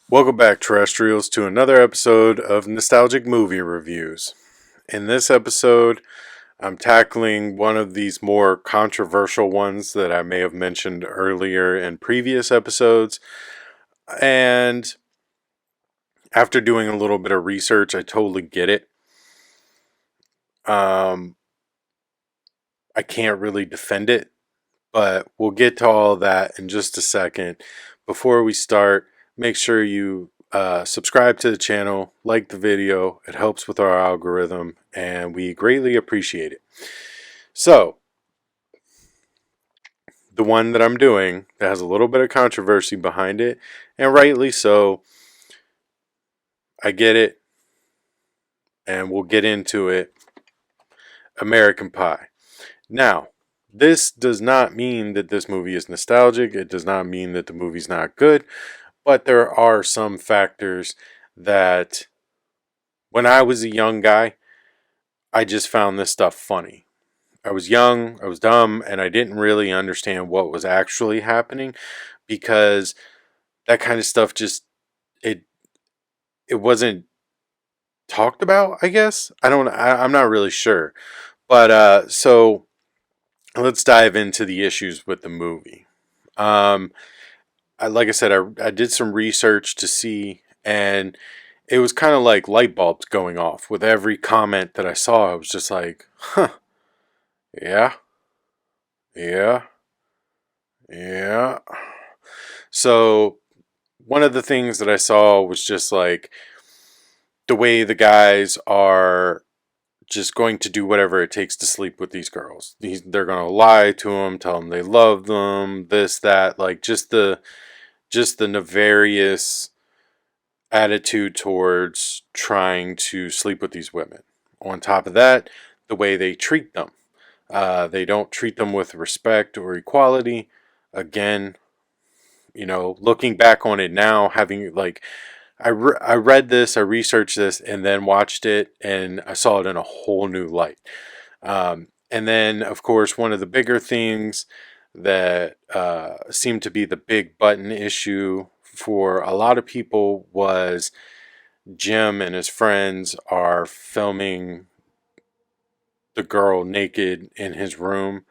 Welcome back, terrestrials, to another episode of Nostalgic Movie Reviews. In this episode, I'm tackling one of these more controversial ones that I may have mentioned earlier in previous episodes. And after doing a little bit of research, I totally get it. Um, I can't really defend it, but we'll get to all that in just a second. Before we start, make sure you subscribe to the channel, like the video. It helps with our algorithm, and we greatly appreciate it. So, the one that I'm doing that has a little bit of controversy behind it, and rightly so, I get it, and we'll get into it. American Pie. Now, this does not mean that this movie is nostalgic. It does not mean that the movie's not good. But there are some factors that when I was a young guy, I just found this stuff funny. I was young, I was dumb, and I didn't really understand what was actually happening because that kind of stuff just it it wasn't talked about, I guess. I'm not really sure. But so let's dive into the issues with the movie. Um like I said, I did some research to see, and it was kind of like light bulbs going off with every comment that I saw. I was just like, huh, yeah, yeah, yeah. So, one of the things that I saw was just like the way the guys are just going to do whatever it takes to sleep with these girls. They're going to lie to them, tell them they love them, this, that, like just the nefarious attitude towards trying to sleep with these women. On top of that, the way they treat them. They don't treat them with respect or equality. Again, looking back on it now, having like, I read this, I researched this, and then watched it, and I saw it in a whole new light. And then, of course, one of the bigger things that seemed to be the big button issue for a lot of people was Jim and his friends are filming the girl naked in his room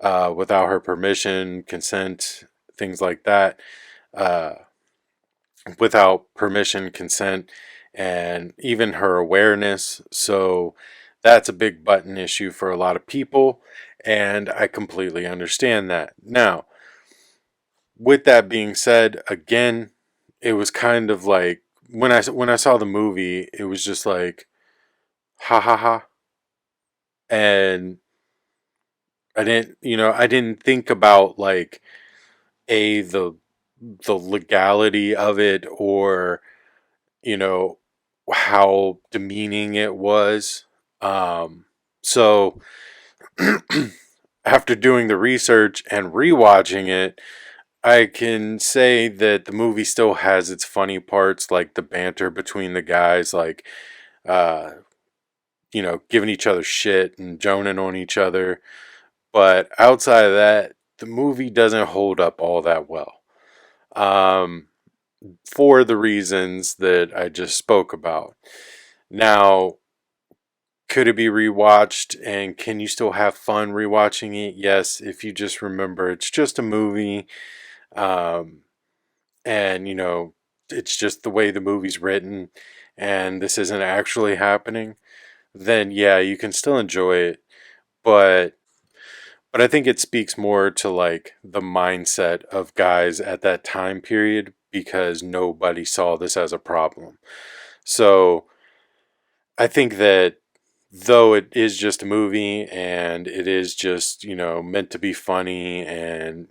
without her permission, consent, things like that. Uh, Without permission, consent, and even her awareness. So that's a big button issue for a lot of people, and I completely understand that. Now, with that being said, again, it was kind of like when I saw the movie, it was just like ha ha ha, and I didn't think about like the legality of it, or you know how demeaning it was. So after doing the research and rewatching it, I can say that the movie still has its funny parts, like the banter between the guys, like uh, giving each other shit and joning on each other. But outside of that, the movie doesn't hold up all that well. Um, for the reasons that I just spoke about. Now, could it be rewatched, and can you still have fun rewatching it? Yes, if you just remember it's just a movie, um, and it's just the way the movie's written, and this isn't actually happening. Then yeah, you can still enjoy it, but I think it speaks more to like the mindset of guys at that time period because nobody saw this as a problem. So I think that though it is just a movie and it is just, meant to be funny, and,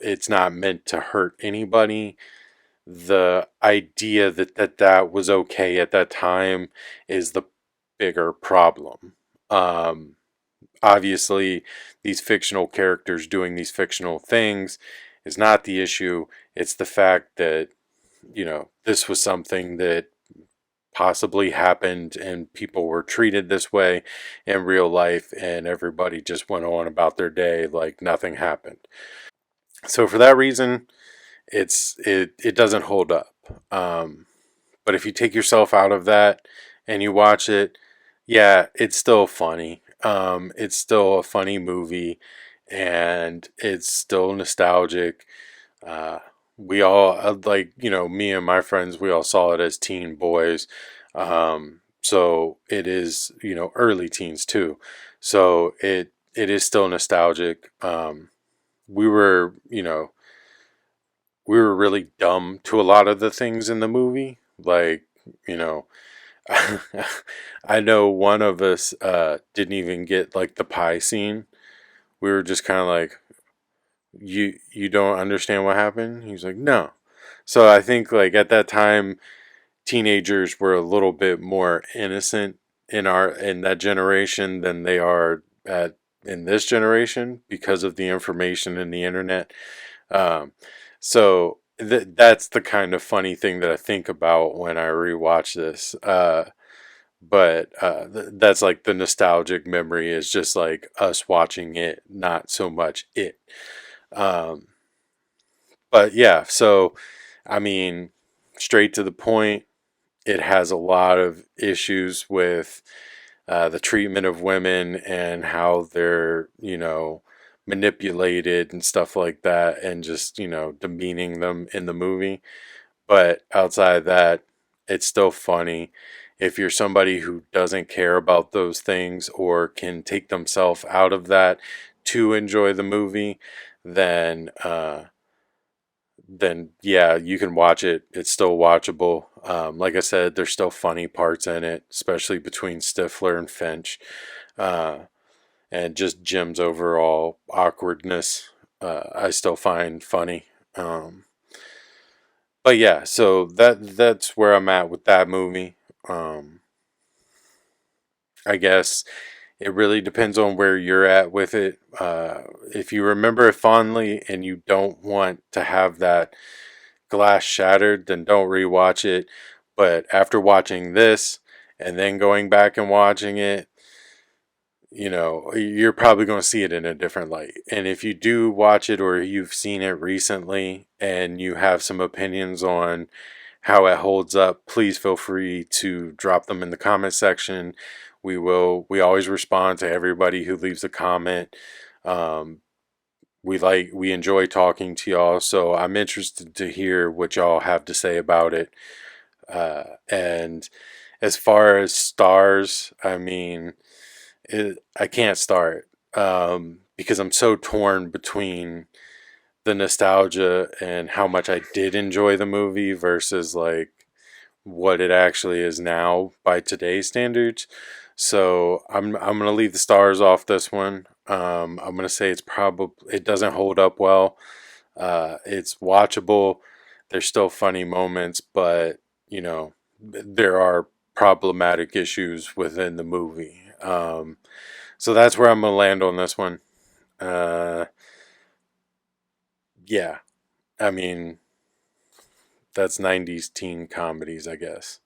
it's not meant to hurt anybody, the idea that was okay at that time is the bigger problem. Um, Obviously, these fictional characters doing these fictional things is not the issue. It's the fact that, this was something that possibly happened and people were treated this way in real life, and everybody just went on about their day like nothing happened. So for that reason, it doesn't hold up. But if you take yourself out of that and you watch it, yeah, it's still funny. It's still a funny movie, and it's still nostalgic. Uh, we all like, me and my friends, we all saw it as teen boys. So it is, early teens too. So it is still nostalgic. We were, we were really dumb to a lot of the things in the movie. Like, you know, I know one of us didn't even get like the pie scene. We were just kind of like, you don't understand what happened? He's like, no. So I think like at that time, teenagers were a little bit more innocent in that generation than they are at in this generation because of the information in the internet. Um, so that's the kind of funny thing that I think about when I rewatch this. But that's like the nostalgic memory is just like us watching it, not so much it. Um, but yeah, so I mean, straight to the point, it has a lot of issues with the treatment of women and how they're, manipulated and stuff like that, and just, demeaning them in the movie. But outside of that, it's still funny. If you're somebody who doesn't care about those things or can take themselves out of that to enjoy the movie, then then yeah, you can watch it. It's still watchable. Like I said, there's still funny parts in it, especially between Stifler and Finch, uh, and just Jim's overall awkwardness. I still find funny. But yeah, so that's where I'm at with that movie. Um, I guess it really depends on where you're at with it. If you remember it fondly and you don't want to have that glass shattered, then don't rewatch it. But after watching this and then going back and watching it, you're probably going to see it in a different light. And if you do watch it or you've seen it recently and you have some opinions on how it holds up, please feel free to drop them in the comment section. We always respond to everybody who leaves a comment. Um, we enjoy talking to y'all, so I'm interested to hear what y'all have to say about it. And as far as stars, I mean, I can't start because I'm so torn between the nostalgia and how much I did enjoy the movie versus like what it actually is now by today's standards. So I'm gonna leave the stars off this one. I'm gonna say it doesn't hold up well. It's watchable. There's still funny moments, but there are problematic issues within the movie. So that's where I'm gonna land on this one. Uh, yeah, I mean that's '90s teen comedies, I guess.